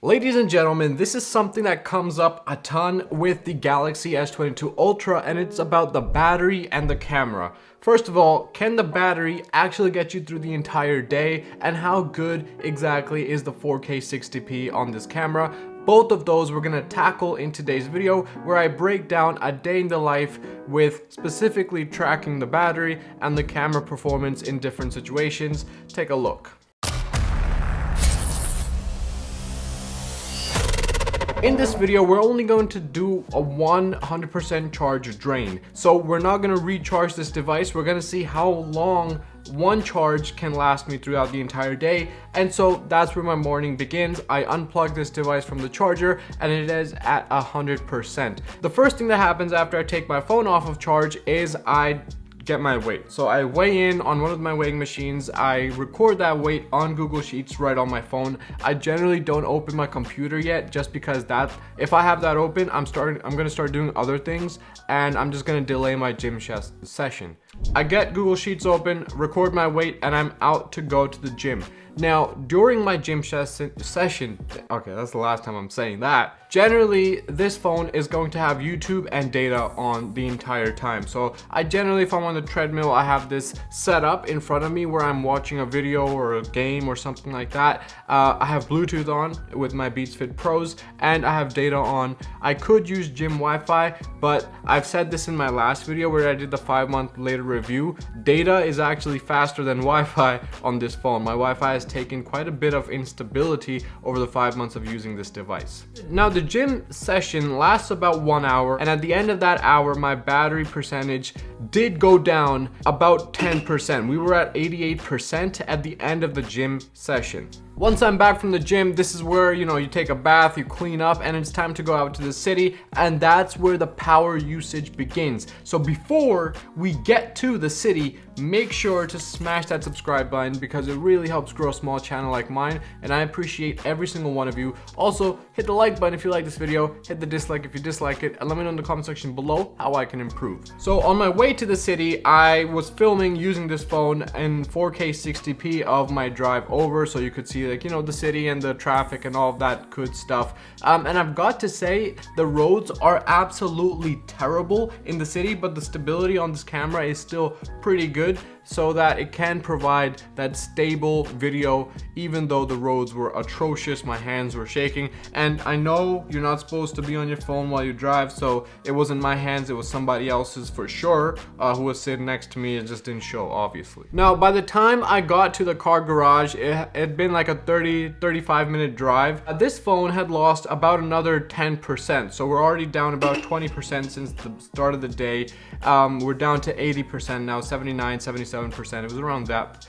Ladies and gentlemen, this is something that comes up a ton with the Galaxy S22 Ultra, and it's about the battery and the camera. First of all, can the battery actually get you through the entire day, and how good exactly is the 4K 60p on this camera? Both of those we're gonna tackle in today's video, where I break down a day in the life with specifically tracking the battery and the camera performance in different situations. Take a look. In this video, we're only going to do a 100% charge drain. So we're not going to recharge this device. We're going to see how long one charge can last me throughout the entire day. And so that's where my morning begins. I unplug this device from the charger and it is at 100%. The first thing that happens after I take my phone off of charge is I get my weight. So I weigh in on one of my weighing machines. I record that weight on Google Sheets right on my phone. I generally don't open my computer yet, just because that if I have that open, I'm gonna start doing other things, and I'm just gonna delay my gym session. I get Google Sheets open, record my weight, and I'm out to go to the gym. Now, during my gym session, okay, that's the last time I'm saying that. Generally, this phone is going to have YouTube and data on the entire time. So I generally, if I'm on the treadmill, I have this set up in front of me where I'm watching a video or a game or something like that. I have Bluetooth on with my Beats Fit Pros, and I have data on. I could use gym Wi-Fi, but I've said this in my last video where I did the 5-month later review. Data is actually faster than Wi-Fi on this phone. My Wi-Fi has taken quite a bit of instability over the 5 months of using this device. Now, the gym session lasts about 1 hour, and at the end of that hour, my battery percentage did go down about 10%. We were at 88% at the end of the gym session. Once I'm back from the gym, this is where, you take a bath, you clean up, and it's time to go out to the city, and that's where the power usage begins. So before we get to the city, make sure to smash that subscribe button, because it really helps grow a small channel like mine, and I appreciate every single one of you. Also, hit the like button if you like this video, hit the dislike if you dislike it, and let me know in the comment section below how I can improve. So on my way to the city, I was filming using this phone in 4K 60p of my drive over, so you could see the city and the traffic and all of that good stuff. And I've got to say, the roads are absolutely terrible in the city, but the stability on this camera is still pretty good, so that it can provide that stable video even though the roads were atrocious. My hands were shaking, and I know you're not supposed to be on your phone while you drive, so it wasn't my hands, it was somebody else's for sure, who was sitting next to me. It just didn't show, obviously. Now, by the time I got to the car garage, it had been like a 35 minute drive. This phone had lost about another 10%, so we're already down about 20% since the start of the day. We're down to 80% now, 79, 77%. It was around that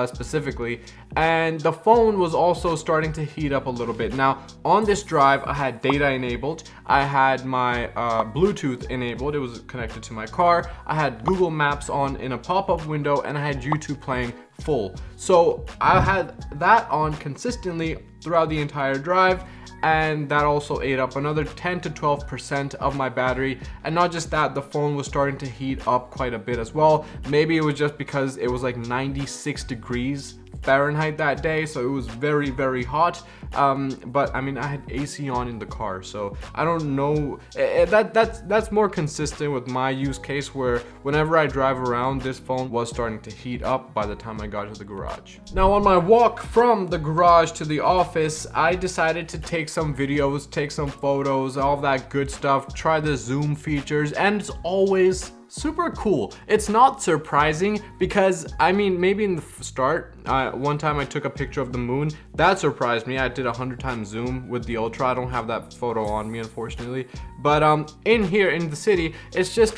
specifically, and the phone was also starting to heat up a little bit. Now, on this drive, I had data enabled, I had my Bluetooth enabled, it was connected to my car, I had Google Maps on in a pop-up window, and I had YouTube playing full. So I had that on consistently throughout the entire drive, and that also ate up another 10 to 12% of my battery. And not just that, the phone was starting to heat up quite a bit as well. Maybe it was just because it was like 96 degrees Fahrenheit that day, so it was very, very hot. But I mean, I had AC on in the car, so I don't know. That's more consistent with my use case, where whenever I drive around, this phone was starting to heat up by the time I got to the garage. Now, on my walk from the garage to the office, I decided to take some videos, take some photos, all that good stuff, try the zoom features, and it's always super cool. It's not surprising, because I mean, maybe in the start, one time I took a picture of the moon. That surprised me. I did 100 times zoom with the Ultra. I don't have that photo on me, unfortunately. But in here in the city, it's just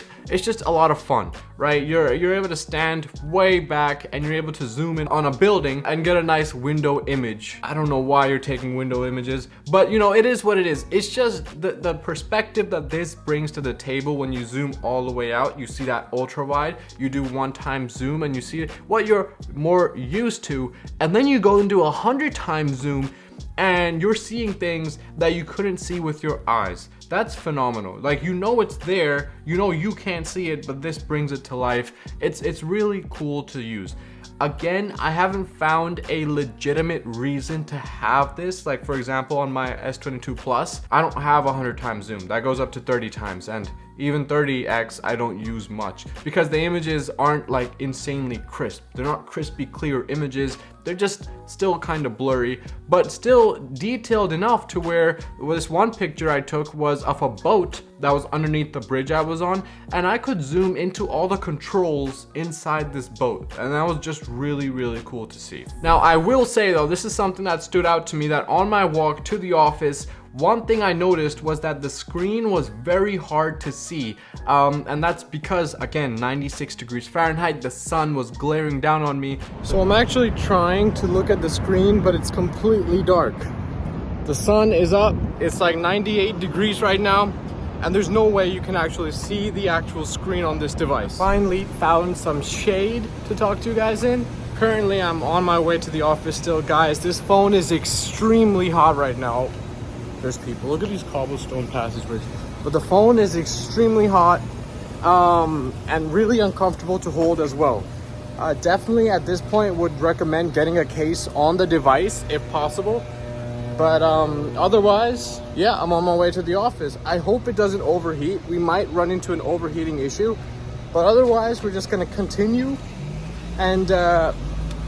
a lot of fun, right? You're able to stand way back, and you're able to zoom in on a building and get a nice window image. I don't know why you're taking window images, but it is what it is. It's just the perspective that this brings to the table. When you zoom all the way out, you see that ultra wide, you do 1-time zoom, and you see what you're more used to, and then you go into 100-time zoom, and you're seeing things that you couldn't see with your eyes. That's phenomenal. Like, it's there, you can't see it, but this brings it to life. It's really cool to use. again, I haven't found a legitimate reason to have this. Like for example, on my S22 Plus, I don't have 100 times zoom. That goes up to 30 times, and even 30x I don't use much because the images aren't like insanely crisp. They're not crispy clear images. They're just still kind of blurry, but still detailed enough to where this one picture I took was of a boat that was underneath the bridge I was on, and I could zoom into all the controls inside this boat, and that was just really cool to see. Now I will say though, this is something that stood out to me, that on my walk to the office, one thing I noticed was that the screen was very hard to see, and that's because, again, 96 degrees Fahrenheit, the sun was glaring down on me. So I'm actually trying to look at the screen, but it's completely dark. The sun is up, it's like 98 degrees right now, and there's no way you can actually see the actual screen on this device. Finally found some shade to talk to you guys in. Currently I'm on my way to the office still, guys. This phone is extremely hot right now. There's people, look at these cobblestone passageways. But the phone is extremely hot and really uncomfortable to hold as well. Definitely at this point would recommend getting a case on the device if possible. But otherwise, yeah, I'm on my way to the office. I hope it doesn't overheat. We might run into an overheating issue, but otherwise we're just gonna continue and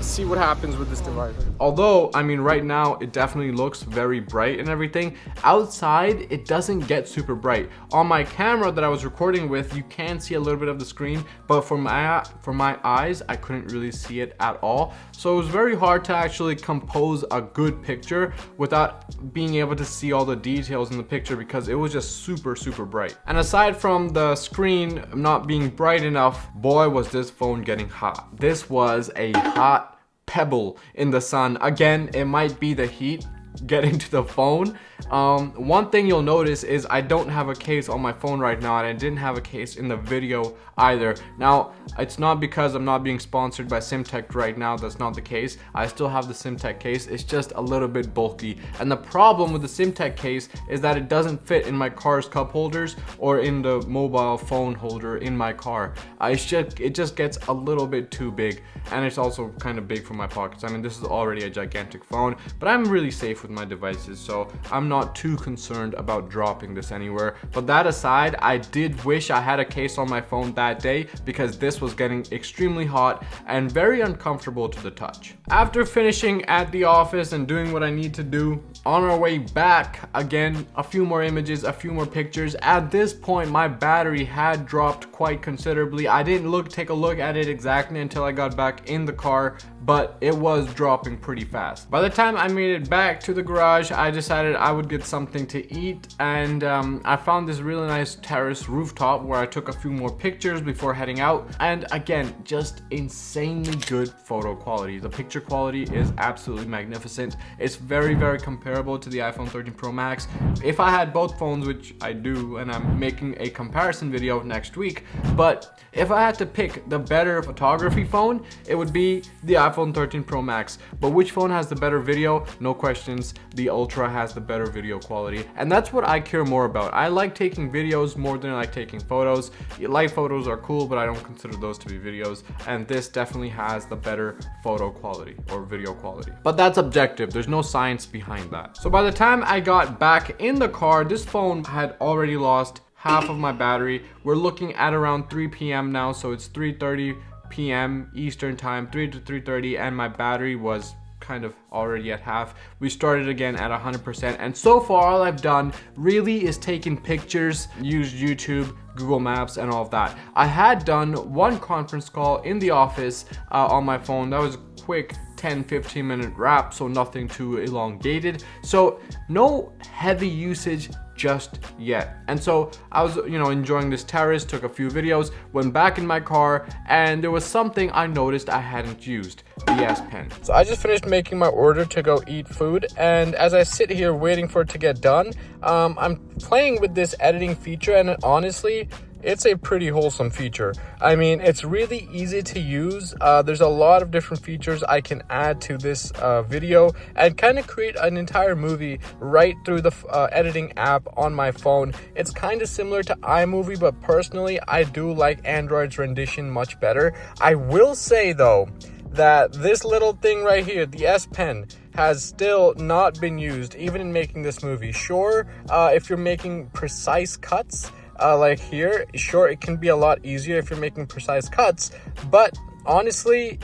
see what happens with this device. Although, I mean, right now it definitely looks very bright and everything. Outside, it doesn't get super bright. On my camera that I was recording with, you can see a little bit of the screen, but for my eyes, I couldn't really see it at all. So it was very hard to actually compose a good picture without being able to see all the details in the picture because it was just super bright. And aside from the screen not being bright enough, boy, was this phone getting hot. This was a hot pebble in the sun. Again, it might be the heat getting to the phone. One thing you'll notice is I don't have a case on my phone right now, and I didn't have a case in the video either. Now, it's not because I'm not being sponsored by SimTech right now. That's not the case. I still have the SimTech case. It's just a little bit bulky, and the problem with the SimTech case is that it doesn't fit in my car's cup holders or in the mobile phone holder in my car. It just gets a little bit too big, and it's also kind of big for my pockets. I mean, this is already a gigantic phone, but I'm really safe with my devices, so I'm not too concerned about dropping this anywhere. But that aside, I did wish I had a case on my phone that day because this was getting extremely hot and very uncomfortable to the touch. After finishing at the office and doing what I need to do, on our way back, again, a few more images, a few more pictures. At this point, my battery had dropped quite considerably. I didn't take a look at it exactly until I got back in the car, but it was dropping pretty fast. By the time I made it back to the garage, I decided I would get something to eat, and I found this really nice terrace rooftop where I took a few more pictures before heading out. And again, just insanely good photo quality. The picture quality is absolutely magnificent. It's very comparable to the iPhone 13 Pro Max. If I had both phones, which I do, and I'm making a comparison video next week, but if I had to pick the better photography phone, it would be the iPhone 13 Pro Max. But which phone has the better video? No questions, the Ultra has the better video quality, and that's what I care more about. I like taking videos more than I like taking photos. Light photos are cool, but I don't consider those to be videos, and this definitely has the better photo quality or video quality. But that's objective, there's no science behind that. So by the time I got back in the car, this phone had already lost half of my battery. We're looking at around 3 p.m. now, so it's 3:30 p.m. Eastern time, 3 to 3:30, and my battery was kind of already at half. We started again at 100%, and so far all I've done really is taken pictures, used YouTube, Google Maps, and all of that. I had done one conference call in the office on my phone. That was a quick 10-15 minute wrap, so nothing too elongated, so no heavy usage just yet. And so I was, enjoying this terrace, took a few videos, went back in my car, and there was something I noticed I hadn't used: the S Pen. So I just finished making my order to go eat food, and as I sit here waiting for it to get done, I'm playing with this editing feature, and honestly, it's a pretty wholesome feature. I mean, it's really easy to use. There's a lot of different features I can add to this video and kind of create an entire movie right through the editing app on my phone. It's kind of similar to iMovie, but personally, I do like Android's rendition much better. I will say though, that this little thing right here, the S Pen, has still not been used even in making this movie. Sure, if you're making precise cuts, like here, sure, it can be a lot easier if you're making precise cuts, but honestly,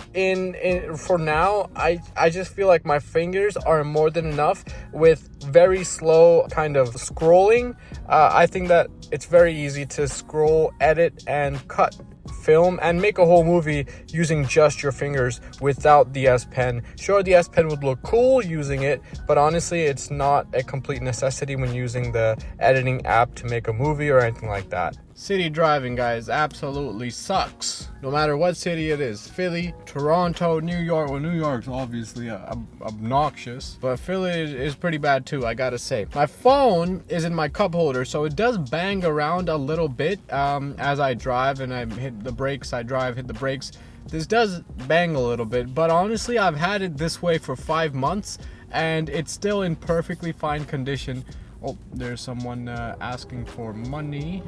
for now, I just feel like my fingers are more than enough with very slow kind of scrolling. I think that it's very easy to scroll, edit, and cut film and make a whole movie using just your fingers without the S Pen. Sure, the S Pen would look cool using it, but honestly, it's not a complete necessity when using the editing app to make a movie or anything like that. City driving, guys, absolutely sucks. No matter what city it is. Philly, Toronto, New York. Well, New York's obviously obnoxious, but Philly is pretty bad too, I gotta say. My phone is in my cup holder, so it does bang around a little bit as I drive and I hit the brakes. I drive, hit the brakes. This does bang a little bit, but honestly, I've had it this way for 5 months and it's still in perfectly fine condition. Oh, there's someone asking for money.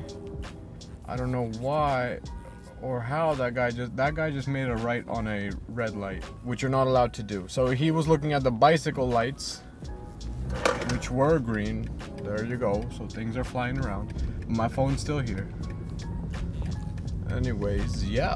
I don't know why or how that guy just made a right on a red light, which you're not allowed to do. So he was looking at the bicycle lights, which were green. There you go. So things are flying around. My phone's still here. Anyways, yeah.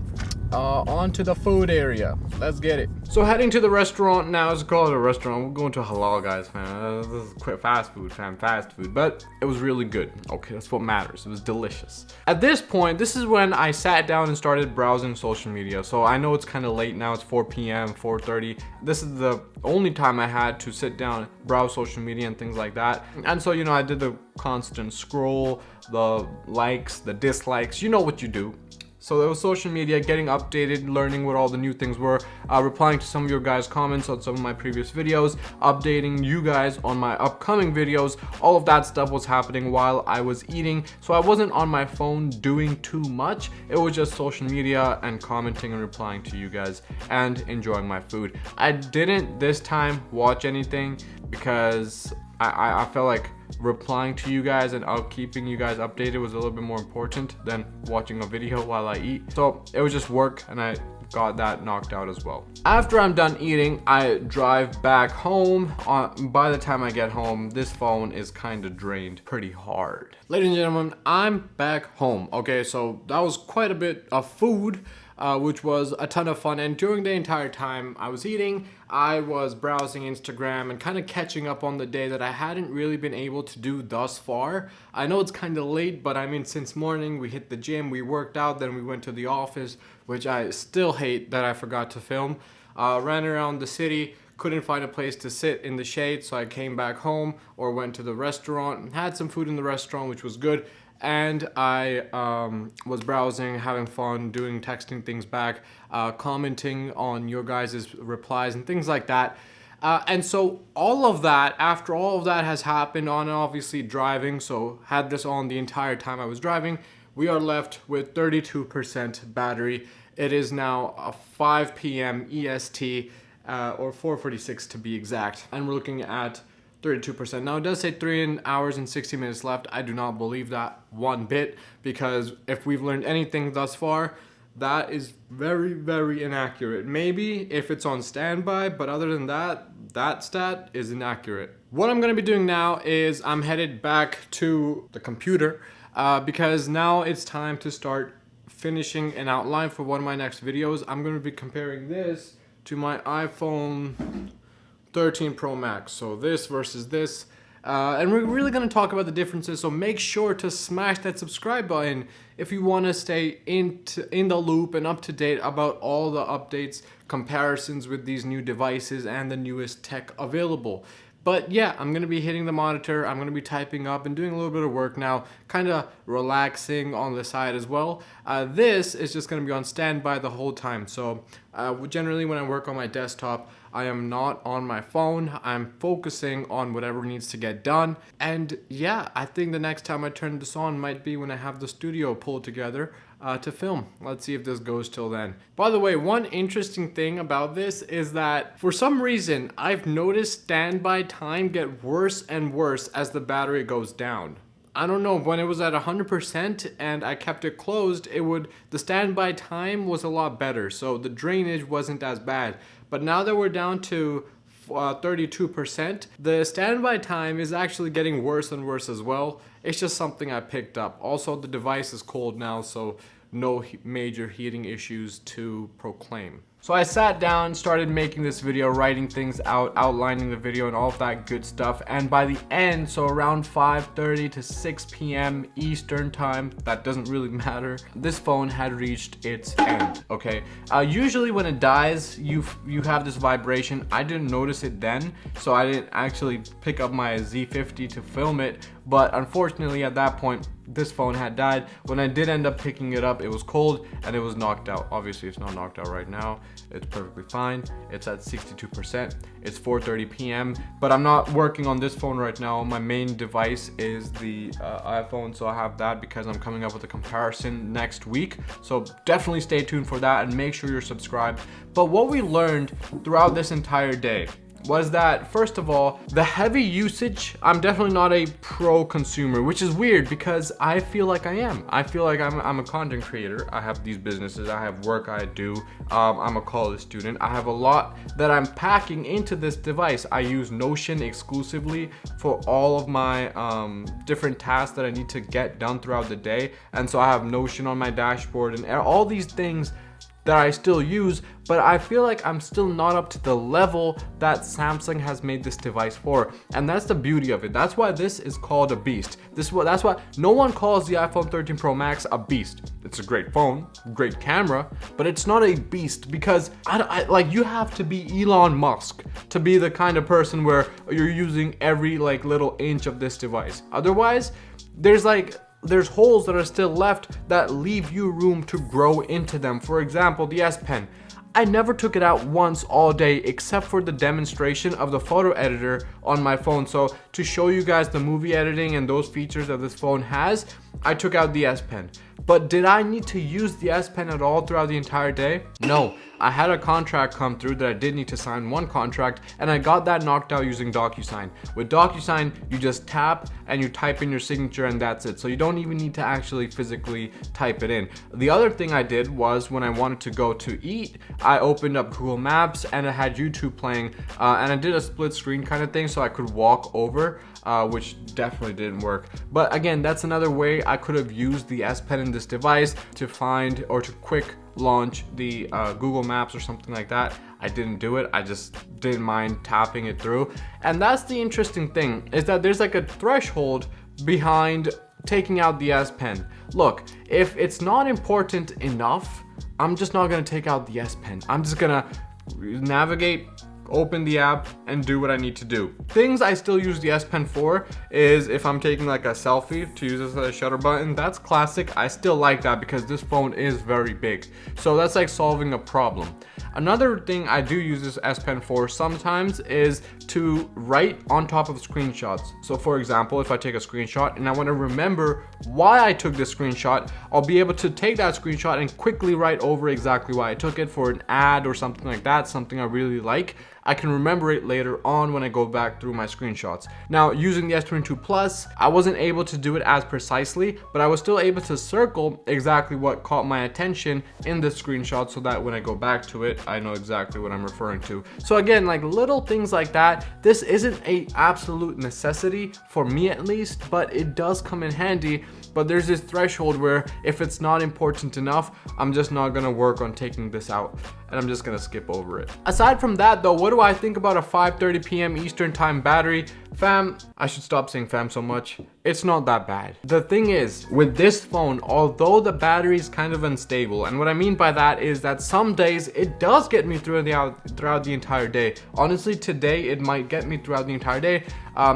On to the food area. Let's get it. So heading to the restaurant now. It's called a restaurant. We're going to halal, guys, man. This is quick fast food, fam. Fast food. But it was really good. Okay, that's what matters. It was delicious. At this point, this is when I sat down and started browsing social media. So I know it's kind of late now. It's 4 p.m., 4:30. This is the only time I had to sit down, browse social media and things like that. And so, I did the constant scroll, the likes, the dislikes. You know what you do. So there was social media, getting updated, learning what all the new things were, replying to some of your guys' comments on some of my previous videos, updating you guys on my upcoming videos. All of that stuff was happening while I was eating. So I wasn't on my phone doing too much. It was just social media and commenting and replying to you guys and enjoying my food. I didn't this time watch anything because I felt like replying to you guys and keeping you guys updated was a little bit more important than watching a video while I eat. So it was just work and I got that knocked out as well. After I'm done eating, I drive back home. By the time I get home, this phone is kind of drained pretty hard. Ladies and gentlemen, I'm back home. Okay, so that was quite a bit of food. Which was a ton of fun, and during the entire time I was eating, I was browsing Instagram and kind of catching up on the day that I hadn't really been able to do thus far. I know it's kind of late, but I mean, since morning we hit the gym, we worked out, then we went to the office, which I still hate that I forgot to film. Ran around the city, couldn't find a place to sit in the shade, so I came back home or went to the restaurant, had some food in the restaurant, which was good. And I was browsing, having fun, texting things back, commenting on your guys' replies and things like that. And so after all of that has happened, on obviously driving, so had this on the entire time I was driving, we are left with 32% battery. It is now 5 p.m. EST, or 4:46 to be exact. And we're looking at 32%. Now it does say 3 hours and 60 minutes left. I do not believe that one bit, because if we've learned anything thus far, that is very, very inaccurate. Maybe if it's on standby, but other than that, that stat is inaccurate. What I'm gonna be doing now is I'm headed back to the computer because now it's time to start finishing an outline for one of my next videos. I'm gonna be comparing this to my iPhone 13 Pro Max. So this versus this. And we're really going to talk about the differences, so make sure to smash that subscribe button if you want to stay in the loop and up to date about all the updates, comparisons with these new devices and the newest tech available. But yeah, I'm going to be hitting the monitor, I'm going to be typing up and doing a little bit of work now, kind of relaxing on the side as well. This is just going to be on standby the whole time. So generally when I work on my desktop, I am not on my phone. I'm focusing on whatever needs to get done. And yeah, I think the next time I turn this on might be when I have the studio pulled together to film. Let's see if this goes till then. By the way, one interesting thing about this is that for some reason, I've noticed standby time get worse and worse as the battery goes down. I don't know, when it was at 100% and I kept it closed, the standby time was a lot better, so the drainage wasn't as bad. But now that we're down to 32%, the standby time is actually getting worse and worse as well. It's just something I picked up. Also, the device is cold now, so no major heating issues to proclaim. So I sat down, started making this video, writing things out, outlining the video and all of that good stuff. And by the end, so around 5:30 to 6 p.m. Eastern time, that doesn't really matter, this phone had reached its end, okay? Usually when it dies, you have this vibration. I didn't notice it then, so I didn't actually pick up my Z50 to film it. But unfortunately at that point, this phone had died. When I did end up picking it up, it was cold and it was knocked out. Obviously it's not knocked out right now. It's perfectly fine. It's at 62%. It's 4:30 p.m. But I'm not working on this phone right now. My main device is the iPhone, so I have that because I'm coming up with a comparison next week. So definitely stay tuned for that and make sure you're subscribed. But what we learned throughout this entire day was that, first of all, the heavy usage, I'm definitely not a pro consumer, which is weird because I feel like I am. I feel like I'm a content creator. I have these businesses, I have work I do. I'm a college student. I have a lot that I'm packing into this device. I use Notion exclusively for all of my different tasks that I need to get done throughout the day. And so I have Notion on my dashboard and all these things that I still use, but I feel like I'm still not up to the level that Samsung has made this device for. And that's the beauty of it. That's why this is called a beast. That's why no one calls the iPhone 13 Pro Max a beast. It's a great phone, great camera, but it's not a beast because like you have to be Elon Musk to be the kind of person where you're using every like little inch of this device. Otherwise, there's holes that are still left that leave you room to grow into them. For example, the S Pen. I never took it out once all day except for the demonstration of the photo editor on my phone. So to show you guys the movie editing and those features that this phone has, I took out the S Pen. But did I need to use the S Pen at all throughout the entire day? No. I had a contract come through that I did need to sign, one contract, and I got that knocked out using DocuSign. With DocuSign, you just tap and you type in your signature and that's it. So you don't even need to actually physically type it in. The other thing I did was when I wanted to go to eat, I opened up Google Maps and I had YouTube playing and I did a split screen kind of thing so I could walk over, which definitely didn't work. But again, that's another way I could have used the S Pen in this device to find or to quick launch the Google Maps or something like that. I didn't do it. I just didn't mind tapping it through. And that's the interesting thing, is that there's like a threshold behind taking out the S Pen. Look, if it's not important enough, I'm just not gonna take out the S Pen. I'm just gonna navigate, open the app and do what I need to do. Things I still use the S Pen for is if I'm taking like a selfie to use as a shutter button. That's classic. I still like that because this phone is very big. So that's like solving a problem. Another thing I do use this S Pen for sometimes is to write on top of screenshots. So for example, if I take a screenshot and I want to remember why I took this screenshot, I'll be able to take that screenshot and quickly write over exactly why I took it for an ad or something like that, something I really like. I can remember it later on when I go back through my screenshots. Now, using the S22 Plus, I wasn't able to do it as precisely, but I was still able to circle exactly what caught my attention in the screenshot so that when I go back to it, I know exactly what I'm referring to. So again, like little things like that, this isn't an absolute necessity for me at least, but it does come in handy. But there's this threshold where if it's not important enough, I'm just not gonna work on taking this out and I'm just gonna skip over it. Aside from that though, what do I think about a 5:30 p.m. Eastern time battery? Fam, I should stop saying fam so much. It's not that bad. The thing is, with this phone, although the battery is kind of unstable, and what I mean by that is that some days it does get me throughout the entire day. Honestly, today it might get me throughout the entire day.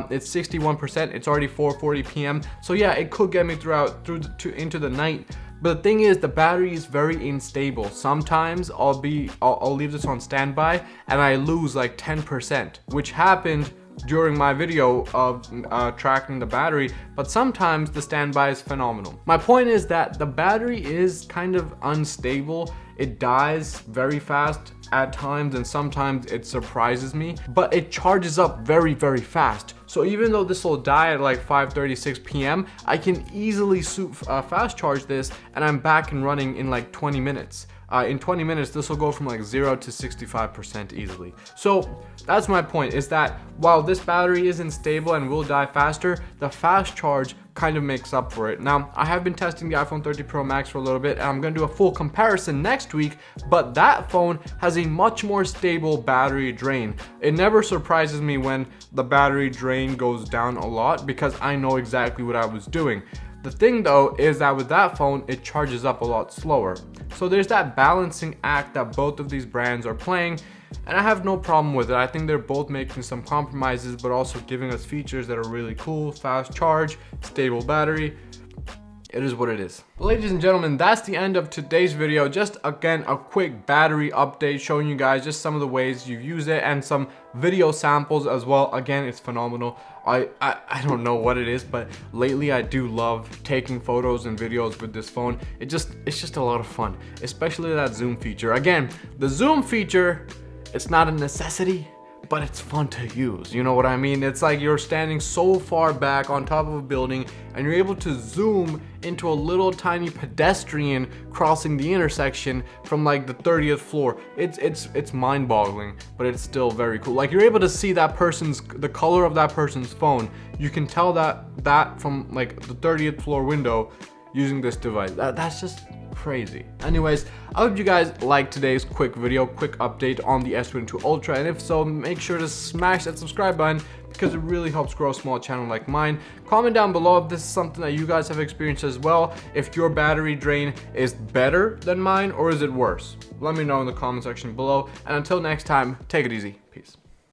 It's 61%, it's already 4:40 p.m. So yeah, it could get me into the night. But the thing is, the battery is very unstable. Sometimes I'll leave this on standby and I lose like 10%, which happened during my video of tracking the battery, but sometimes the standby is phenomenal. My point is that the battery is kind of unstable. It dies very fast at times, and sometimes it surprises me, but it charges up very, very fast. So even though this will die at like 5:36 p.m., I can easily fast charge this and I'm back and running in like 20 minutes. In 20 minutes, this will go from like 0 to 65% easily. So that's my point, is that while this battery isn't stable and will die faster, the fast charge kind of makes up for it. Now, I have been testing the iPhone 13 Pro Max for a little bit, and I'm gonna do a full comparison next week, but that phone has a much more stable battery drain. It never surprises me when the battery drain goes down a lot because I know exactly what I was doing. The thing though is that with that phone, it charges up a lot slower. So there's that balancing act that both of these brands are playing, and I have no problem with it. I think they're both making some compromises, but also giving us features that are really cool: fast charge, stable battery. It is what it is. Ladies and gentlemen, that's the end of today's video. Just again, a quick battery update showing you guys just some of the ways you use it and some video samples as well. Again, it's phenomenal. I don't know what it is, but lately I do love taking photos and videos with this phone. It's just a lot of fun, especially that zoom feature. Again, the zoom feature, it's not a necessity, but it's fun to use. You know what I mean? It's like you're standing so far back on top of a building and you're able to zoom into a little tiny pedestrian crossing the intersection from like the 30th floor. It's mind-boggling, but it's still very cool. Like, you're able to see the color of that person's phone. You can tell that from like the 30th floor window using this device. That's just crazy. Anyways, I hope you guys liked today's quick video, quick update on the S22 Ultra, and if so, make sure to smash that subscribe button because it really helps grow a small channel like mine. Comment down below if this is something that you guys have experienced as well, if your battery drain is better than mine or is it worse. Let me know in the comment section below, and until next time, take it easy. Peace.